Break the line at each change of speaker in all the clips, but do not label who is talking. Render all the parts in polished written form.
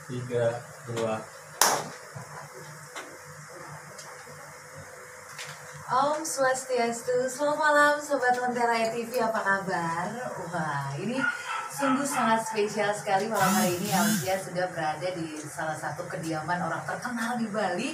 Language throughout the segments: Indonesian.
3, 2.
Om Swastiastu, selamat malam Sobat Lentera TV, apa kabar? Wah, ini sungguh sangat spesial sekali malam hari ini. Ausia sudah berada di salah satu kediaman orang terkenal di Bali.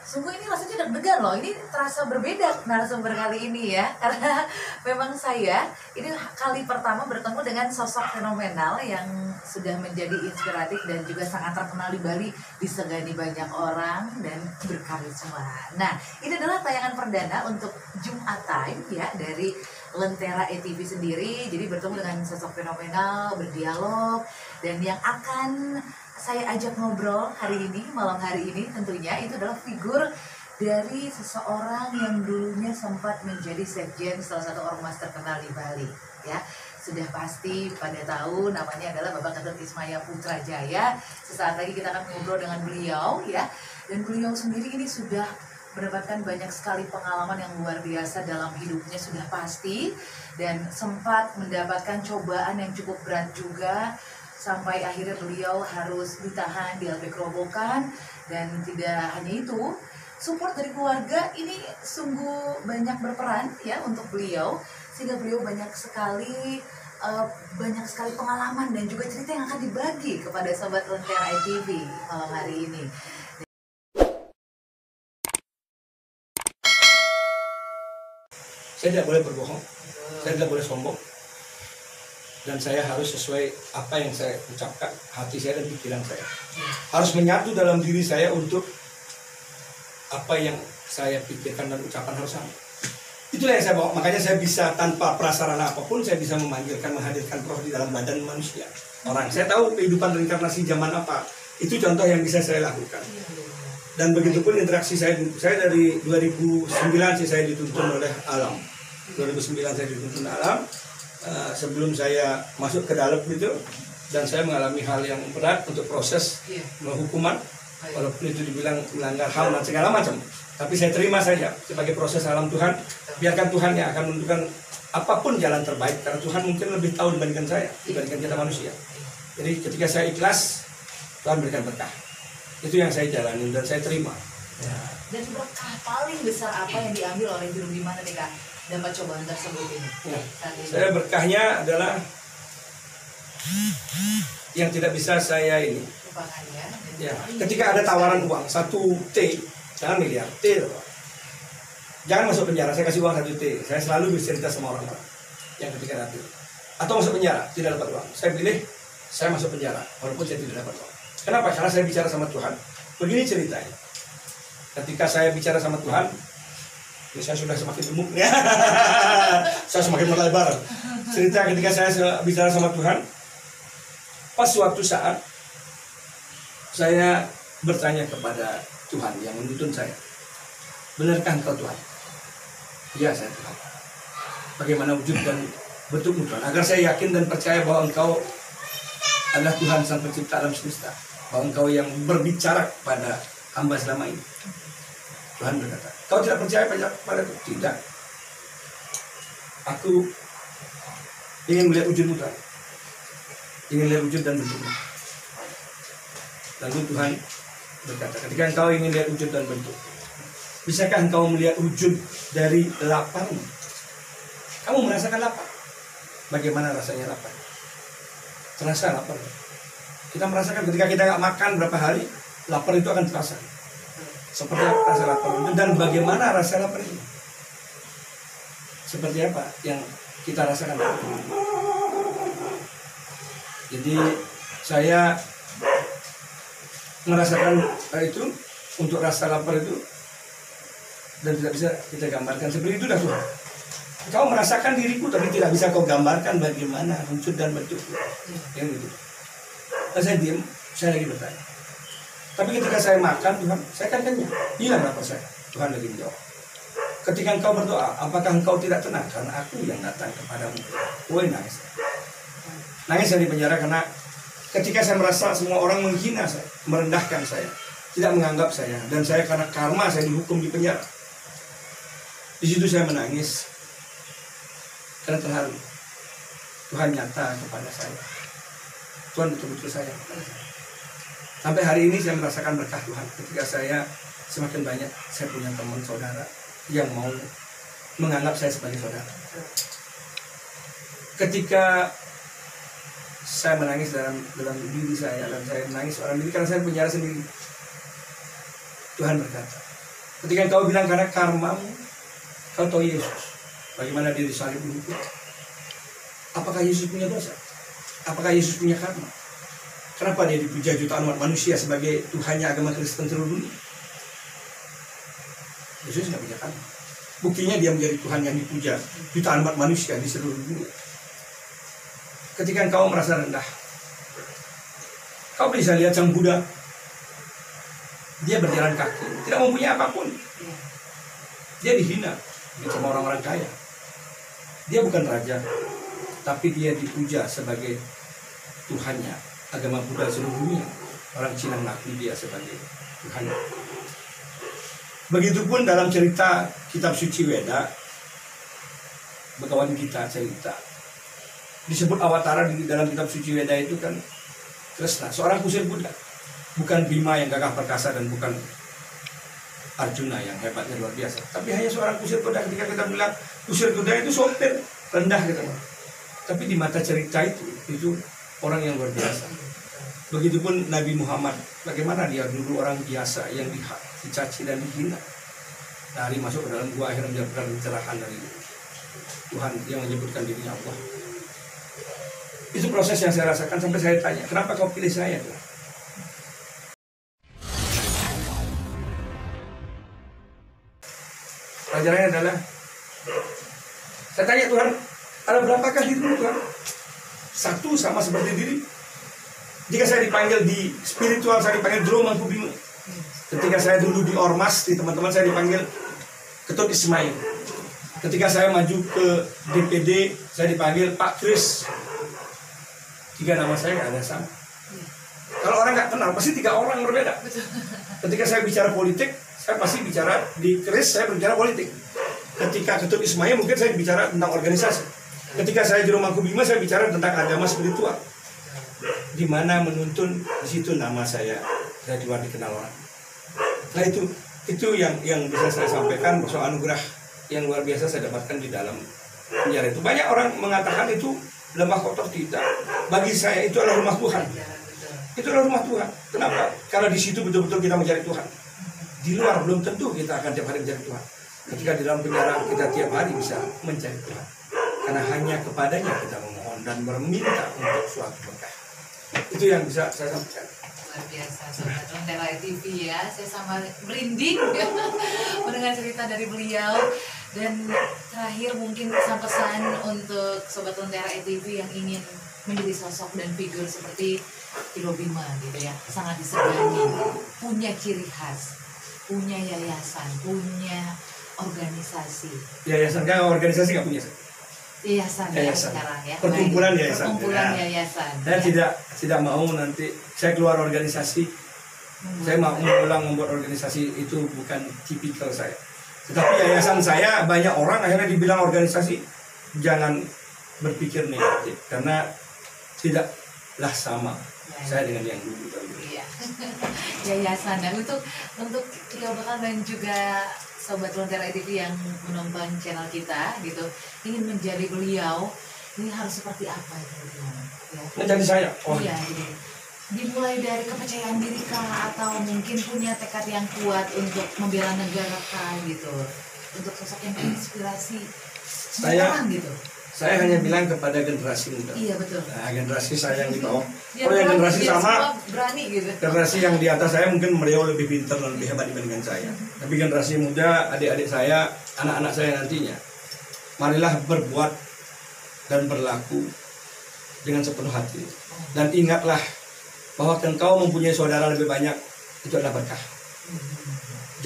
Sungguh ini rasanya deg-degan loh, ini terasa berbeda narasumber kali ini ya. Karena memang saya ini kali pertama bertemu dengan sosok fenomenal yang sudah menjadi inspiratif dan juga sangat terkenal di Bali, disegani banyak orang dan berkarisma. Nah, ini adalah tayangan perdana untuk Jumat Time ya dari Lentera TV sendiri. Jadi bertemu dengan sosok fenomenal, berdialog, dan yang akan saya ajak ngobrol hari ini, malam hari ini tentunya itu adalah figur dari seseorang yang dulunya sempat menjadi sekjen salah satu ormas terkenal di Bali ya. Sudah pasti pada tahu namanya adalah Bapak Ketut Ismaya Putrajaya. Sesaat lagi kita akan ngobrol dengan beliau ya. Dan beliau sendiri ini sudah mendapatkan banyak sekali pengalaman yang luar biasa dalam hidupnya sudah pasti, dan sempat mendapatkan cobaan yang cukup berat juga, sampai akhirnya beliau harus ditahan di LP Kerobokan. Dan tidak hanya itu, support dari keluarga ini sungguh banyak berperan ya untuk beliau, sehingga beliau banyak sekali pengalaman dan juga cerita yang akan dibagi kepada Sobat Lentera TV malam hari ini.
Saya tidak boleh berbohong, saya tidak boleh sombong, dan saya harus sesuai apa yang saya ucapkan, hati saya dan pikiran saya harus menyatu dalam diri saya untuk apa yang saya pikirkan dan ucapkan harus sama. Itulah yang saya bawa, makanya saya bisa tanpa prasarana apapun, saya bisa menghadirkan roh di dalam badan manusia. Orang, saya tahu kehidupan reinkarnasi zaman apa, itu contoh yang bisa saya lakukan. Dan begitupun interaksi saya dari 2009 sih saya dituntun oleh alam. 2009 saya dituntun alam. Sebelum saya masuk ke dalam itu, dan saya mengalami hal yang berat untuk proses hukuman, walaupun itu dibilang melanggar HAM dan segala macam, tapi saya terima saja sebagai proses alam Tuhan. Biarkan Tuhan yang akan menentukan apapun jalan terbaik, karena Tuhan mungkin lebih tahu dibandingkan saya, dibandingkan kita manusia. Jadi ketika saya ikhlas, Tuhan berikan berkah. Itu yang saya jalani dan saya terima ya.
Dan berkah paling besar apa yang diambil oleh Birum di mana nih Kak dapat cobaan tersebut ini?
Ya. Saya berkahnya adalah yang tidak bisa saya ini ya, ketika ada tawaran uang 1 T, jangan miliar T loh. Jangan masuk penjara, saya kasih uang 1 T. Saya selalu bercerita sama orang-orang yang ketika nanti atau masuk penjara tidak dapat uang, saya pilih saya masuk penjara walaupun saya tidak dapat uang. Kenapa? Karena saya bicara sama Tuhan. Begini ceritanya. Ketika saya bicara sama Tuhan, ya saya sudah semakin gemuk ya. Saya semakin melebar. Cerita ketika saya bicara sama Tuhan, pas suatu saat saya bertanya kepada Tuhan yang menuntun saya, benarkah engkau Tuhan? Iya, saya Tuhan. Bagaimana wujud dan bentukmu Tuhan? Agar saya yakin dan percaya bahwa engkau adalah Tuhan sang pencipta alam semesta, bahwa engkau yang berbicara pada hamba selama ini. Tuhan berkata, kau tidak percaya padaku? Tidak. Aku ingin melihat wujudmu Tuhan, ingin melihat wujud dan bentukmu. Lalu Tuhan berkata, ketika engkau ingin lihat wujud dan bentuk, bisakah engkau melihat wujud dari laparmu? Kamu merasakan lapar? Bagaimana rasanya lapar? Terasa lapar. Kita merasakan ketika kita nggak makan berapa hari, lapar itu akan terasa. Seperti apa rasa lapar itu, dan bagaimana rasa lapar itu? Seperti apa yang kita rasakan? Jadi saya merasakan itu, untuk rasa lapar itu, dan tidak bisa kita gambarkan. Seperti itu dah Tuhan. Kau merasakan diriku, tapi tidak bisa kau gambarkan bagaimana wujud dan bentukku. Yang gitu. Dan saya diam, saya lagi bertanya. Tapi ketika saya makan, Tuhan, saya kan kenyang. Hilang lapar saya. Tuhan lagi menjawab. Ketika engkau berdoa, apakah engkau tidak tenang? Karena aku yang datang kepadamu. Woi, nangis. Nangis saya di penjara karena ketika saya merasa semua orang menghina saya, merendahkan saya, tidak menganggap saya, dan saya karena karma saya dihukum di penjara. Di situ saya menangis karena terharu. Tuhan nyata kepada saya. Tuhan betul-betul sayang kepada saya. Sampai hari ini saya merasakan berkah Tuhan ketika saya semakin banyak saya punya teman saudara yang mau menganggap saya sebagai saudara. Ketika saya menangis dalam diri saya, dan saya menangis orang diri karena saya penjara sendiri. Tuhan berkata, ketika kau bilang karena karmamu, kau tahu Yesus, bagaimana dia disalib dihukum. Apakah Yesus punya dosa? Apakah Yesus punya karma? Kenapa dia dipuja jutaan umat manusia sebagai Tuhannya agama Kristen seluruh dunia? Yesus nggak punya karma. Buktinya dia menjadi Tuhan yang dipuja jutaan umat manusia di seluruh dunia. Ketika engkau merasa rendah, kau bisa lihat sang Buddha. Dia berjalan kaki, tidak mempunyai apapun. Dia dihina sama orang-orang kaya. Dia bukan raja, tapi dia dipuja sebagai Tuhannya agama Buddha seluruh dunia. Orang Cina mengakui dia sebagai Tuhan. Begitupun dalam cerita kitab suci Weda, Bhagavad Gita cerita disebut awatara di dalam kitab suci Weda itu kan Krishna, seorang kusir Buddha, bukan Bima yang gagah perkasa dan bukan Arjuna yang hebatnya luar biasa, tapi hanya seorang kusir kuda. Ketika kita bilang kusir kuda itu sopir rendah gitu, tapi di mata cerita itu orang yang luar biasa. Begitupun Nabi Muhammad, bagaimana dia dulu orang biasa yang dicaci dan dihina, dari masuk ke dalam gua akhirnya mendapatkan pencerahan dari Tuhan yang menyebutkan dirinya Allah. Itu proses yang saya rasakan sampai saya tanya, kenapa kau pilih saya Tuhan? Pelajarannya adalah, saya tanya Tuhan, ada berapakah dirimu Tuhan? Satu sama seperti diri. Jika saya dipanggil di spiritual, saya dipanggil Dro Mangkubima. Ketika saya dulu di Ormas, di teman-teman saya dipanggil Ketut Ismail. Ketika saya maju ke DPD, saya dipanggil Pak Kris. 3 nama saya ada sama. Kalau orang nggak kenal, pasti 3 orang berbeda. Ketika saya bicara politik, saya pasti bicara di Kris, saya berbicara politik. Ketika Ketut Ismail, mungkin saya bicara tentang organisasi. Ketika saya Dro Mangkubima, saya bicara tentang agama spiritual. Di mana menuntun, di situ nama saya di luar dikenal orang. Nah itu yang bisa saya sampaikan, soal anugerah yang luar biasa saya dapatkan di dalam penjara itu. Banyak orang mengatakan itu lembah kotor, tidak. Bagi saya itu adalah rumah Tuhan. Itu adalah rumah Tuhan. Kenapa? Karena di situ betul-betul kita mencari Tuhan. Di luar belum tentu kita akan tiap hari mencari Tuhan. Ketika di dalam penjara kita tiap hari bisa mencari Tuhan. Karena hanya kepadanya kita memohon dan meminta untuk suatu berkah. Itu yang bisa saya sampaikan.
Luar biasa, Sobat Lentera TV ya. Saya sama merinding mendengar cerita dari beliau. Dan terakhir mungkin pesan-pesan untuk Sobat Lentera TV yang ingin menjadi sosok dan figur seperti Dro Bima gitu ya. Sangat disegani, punya ciri khas, punya yayasan, punya organisasi.
Yayasan kan organisasi nggak punya.
Yayasan ya sekarang ya.
Perkumpulan yayasan.
Perkumpulan yayasan.
Saya tidak mau nanti saya keluar organisasi. Saya mau membuat organisasi itu bukan tipikal saya. Tetapi yayasan saya banyak orang akhirnya dibilang organisasi. Jangan berpikir negatif karena tidaklah sama saya dengan yang dulu.
Iya. Yayasan dan untuk Tio Bakal dan juga Sobat Lentera TV yang menonton channel kita gitu, ingin menjadi beliau, ini harus seperti apa itu? Ya.
Menjadi saya. Oh.
Iya, gitu. Dimulai dari kepercayaan diri kah, atau mungkin punya tekad yang kuat untuk membela negara kah gitu, untuk sosok yang menginspirasi orang gitu.
Saya hanya bilang kepada generasi muda.
Iya betul.
Nah, generasi saya yang di bawah.
Ya,
yang generasi sama,
berani gitu.
Generasi yang di atas saya mungkin beliau lebih pintar dan lebih hebat dibandingkan saya. Tapi generasi muda, adik-adik saya, anak-anak saya nantinya, marilah berbuat dan berlaku dengan sepenuh hati. Dan ingatlah bahwa engkau mempunyai saudara lebih banyak, itu adalah berkah.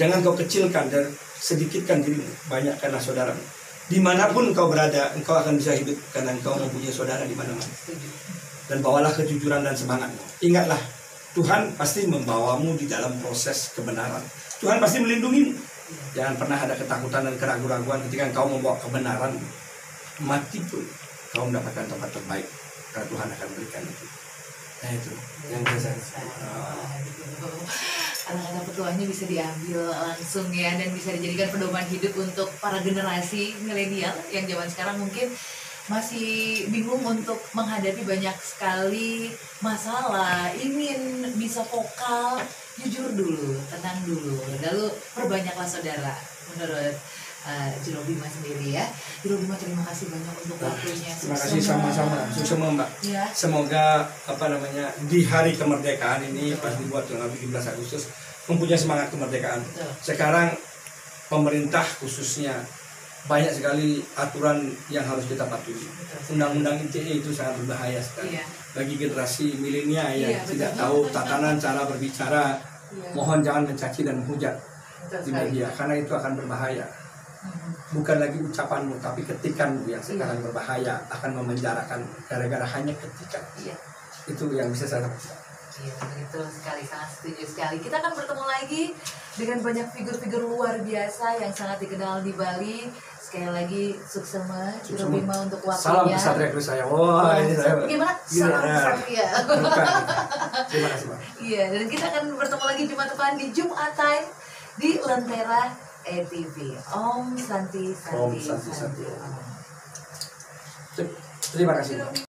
Jangan kau kecilkan dan sedikitkan dirimu, banyakkanlah saudaramu. Dimanapun engkau berada, engkau akan bisa hidup karena engkau mempunyai saudara di mana-mana. Dan bawalah kejujuran dan semangatmu. Ingatlah, Tuhan pasti membawamu di dalam proses kebenaran. Tuhan pasti melindungimu. Jangan pernah ada ketakutan dan keraguan-raguan ketika engkau membawa kebenaran. Mati pun, kau mendapatkan tempat terbaik. Karena Tuhan akan berikan itu. Nah itu yang biasa.
Anak-anak petuahnya bisa diambil langsung ya, dan bisa dijadikan pedoman hidup untuk para generasi milenial yang zaman sekarang mungkin masih bingung untuk menghadapi banyak sekali masalah, ingin bisa vokal. Jujur dulu, tenang dulu, lalu perbanyaklah saudara. Menurut Jero Bima sendiri ya. Jero Bima, terima kasih banyak untuk waktunya.
Terima kasih sama-sama, sukses Mbak.
Ya.
Semoga di hari kemerdekaan ini pas dibuat tanggal 17 Agustus mempunyai semangat kemerdekaan.
Betul.
Sekarang pemerintah khususnya banyak sekali aturan yang harus kita patuhi. Undang-undang ITE itu sangat berbahaya sekali bagi generasi milenial yang tidak tahu tatanan cara berbicara. Mohon jangan mencaci dan menghujat di media, karena itu akan berbahaya. Bukan lagi ucapanmu, tapi ketikanmu yang sekarang berbahaya, akan memenjarakan gara-gara hanya ketikan. Itu yang bisa saya lakukan.
Iya, betul sekali, sangat setuju sekali. Kita akan bertemu lagi dengan banyak figur-figur luar biasa yang sangat dikenal di Bali. Sekali lagi sukses Jero Bima untuk waktunya.
Salam Kesatria Cruz saya. Wah, ini saya.
Gimana? Salam Kesatria.
Terima kasih, Pak.
Iya, dan kita akan bertemu lagi Jumat depan di Jumat Time di Lentera ETV. Om Santi Santi.
Om Santi Santi. Terima kasih.